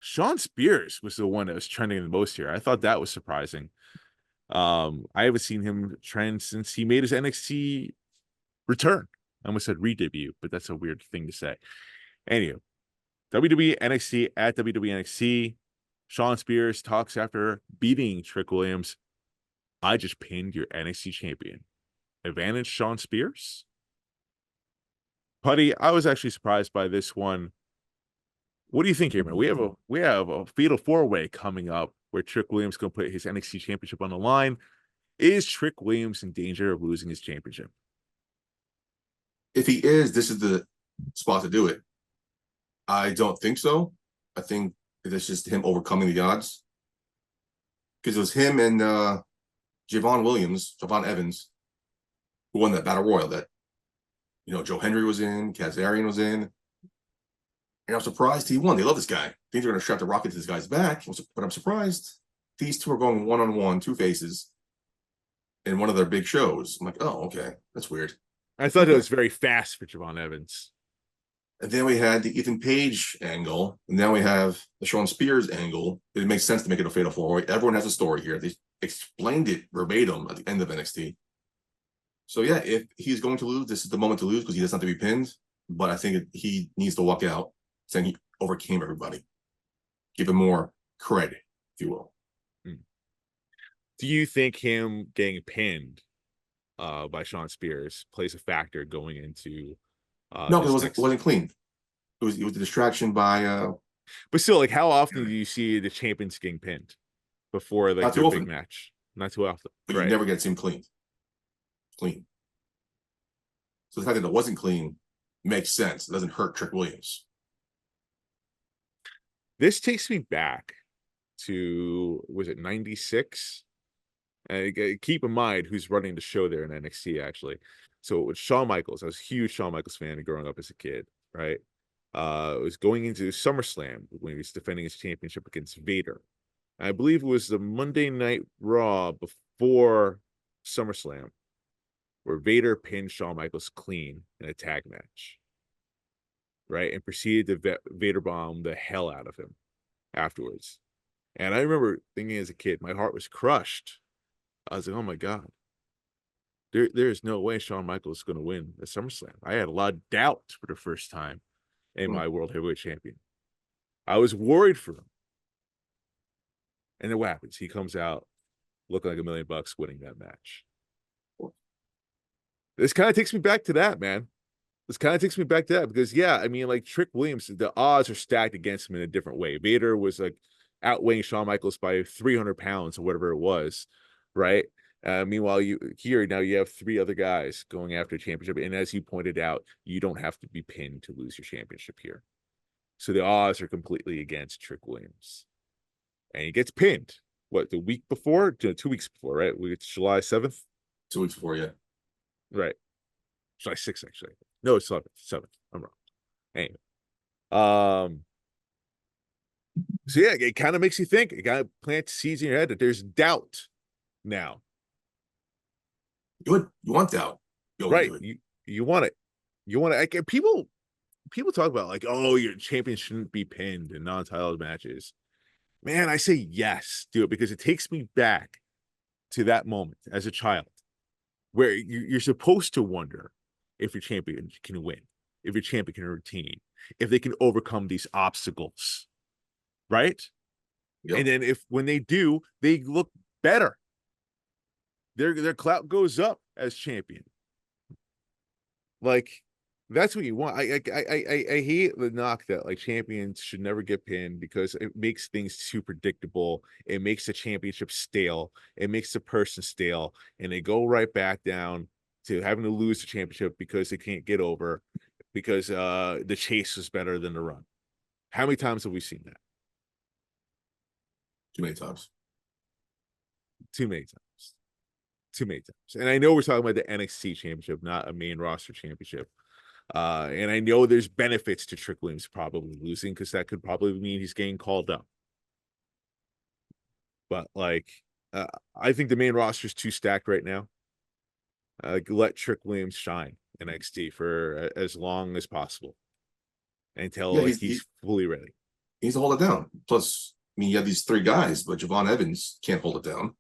Shawn Spears was the one that was trending the most here. I thought that was surprising. I haven't seen him trend since he made his NXT return. I almost said re-debut, but that's a weird thing to say. Anyway, WWE NXT at WWE NXT. Shawn Spears talks after beating Trick Williams. I just pinned your NXT champion. Advantage Shawn Spears? Puddy, I was actually surprised by this one. What do you think here, man? We have a fatal four-way coming up where Trick Williams gonna put his NXT championship on the line. Is Trick Williams in danger of losing his championship? If he is, this is the spot to do it. I don't think so. I think it's just him overcoming the odds. Because it was him and Javon Evans, who won that battle royal that, Joe Henry was in, Kazarian was in. And I'm surprised he won. They love this guy. Think they're going to strap the rocket to this guy's back. But I'm surprised these two are going one-on-one, two faces, in one of their big shows. I'm like, oh, okay. That's weird. I thought it was very fast for Javon Evans. And then we had the Ethan Page angle. And now we have the Shawn Spears angle. It makes sense to make it a fatal four-way. Everyone has a story here. They explained it verbatim at the end of NXT. So, yeah, if he's going to lose, this is the moment to lose because he doesn't have to be pinned. But I think he needs to walk out saying he overcame everybody. Give him more credit, if you will. Do you think him getting pinned by Shawn Spears plays a factor going into no, because it wasn't clean. It was a distraction by but still, like, how often do you see the champions getting pinned before like their big match? Not too often. But you never get seen clean. So the fact that it wasn't clean makes sense. It doesn't hurt Trick Williams. This takes me back to, was it 96? Keep in mind who's running the show there in NXT, actually. So with Shawn Michaels, I was a huge Shawn Michaels fan growing up as a kid, right? It was going into SummerSlam when he was defending his championship against Vader. I believe it was the Monday Night Raw before SummerSlam where Vader pinned Shawn Michaels clean in a tag match, right? And proceeded to Vader bomb the hell out of him afterwards. And I remember thinking as a kid, my heart was crushed. I was like, oh my God, there's no way Shawn Michaels is going to win the SummerSlam. I had a lot of doubt for the first time in my World Heavyweight Champion. I was worried for him. And then what happens? He comes out looking like $1 million, winning that match. This kind of takes me back to that, man. This kind of takes me back to that because, yeah, I mean, like Trick Williams, the odds are stacked against him in a different way. Vader was like outweighing Shawn Michaels by 300 pounds or whatever it was, right? Meanwhile, you have three other guys going after a championship. And as you pointed out, you don't have to be pinned to lose your championship here. So the odds are completely against Trick Williams. And he gets pinned, the week before? 2 weeks before, right? It's July 7th? 2 weeks before, yeah. Right. July 6th, actually. No, it's 7th. I'm wrong. Anyway. So yeah, it kind of makes you think. It kind of plants seeds in your head that there's doubt now. Good. You want doubt. Right. You want it. You want it. People talk about like, oh, your champion shouldn't be pinned in non-title matches. Man, I say yes, do it, because it takes me back to that moment as a child where you're supposed to wonder if your champion can win, if your champion can retain, if they can overcome these obstacles, right? Yep. And then when they do, they look better. Their clout goes up as champion. Like, that's what you want. I hate the knock that like champions should never get pinned because it makes things too predictable. It makes the championship stale. It makes the person stale, and they go right back down to having to lose the championship because they can't get over because the chase was better than the run. How many times have we seen that? Too many times. Too many times. Too many times. And I know we're talking about the NXT championship, not a main roster championship. And I know there's benefits to Trick Williams probably losing because that could probably mean he's getting called up. But like, I think the main roster is too stacked right now. Let Trick Williams shine in NXT for as long as possible until he's fully ready. He needs to hold it down. Plus, I mean, you have these three guys, but Javon Evans can't hold it down.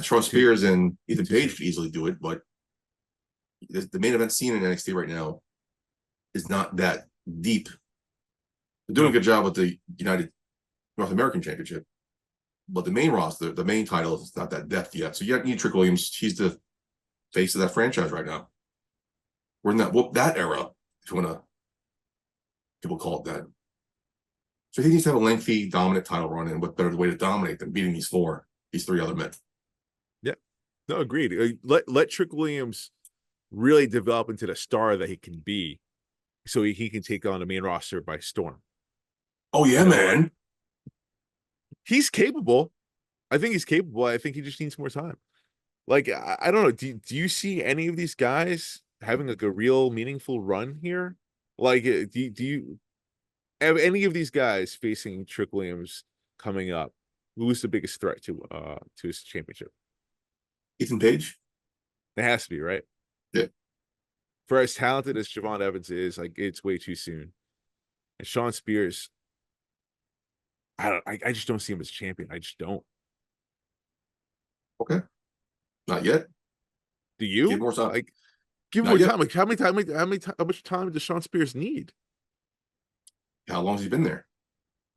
Shawn Spears and Ethan Page could easily do it, but the main event scene in NXT right now is not that deep. They're doing a good job with the United North American Championship, but the main roster, the main title, is not that depth yet. So you need Trick Williams. He's the face of that franchise right now. We're in that era, if you want to, people call it that. So he needs to have a lengthy, dominant title run, and what better way to dominate than beating these three other men? Yeah, no, agreed. Let Trick Williams really develop into the star that he can be, so he can take on the main roster by storm. Oh yeah, man. Like, he's capable. I think he's capable. I think he just needs more time. Like, I don't know. Do you see any of these guys having like a real meaningful run here? Like, do you have any of these guys facing Trick Williams coming up? Who's the biggest threat to his championship? Ethan Page. It has to be, right? Yeah. For as talented as Javon Evans is, like, it's way too soon. And Shawn Spears, I just don't see him as champion. I just don't. Okay. Not yet. Do you? Give more time. Like, give more time. Like, how much time does Shawn Spears need? How long has he been there?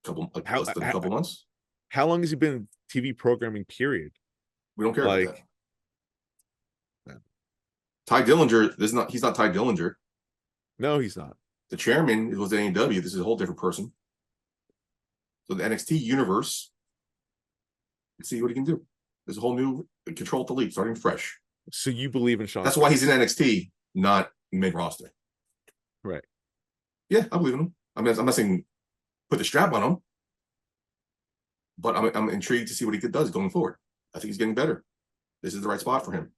Less than a couple months. How long has he been TV programming? Period. We don't care about that. Ty Dillinger, he's not Ty Dillinger. No, he's not. The chairman was AEW. This is a whole different person. So the NXT universe, let's see what he can do. There's a whole new control at the league, starting fresh. So you believe in Shawn? That's why he's in NXT, not main roster. Right. Yeah, I believe in him. I'm not saying put the strap on him, but I'm intrigued to see what he does going forward. I think he's getting better. This is the right spot for him.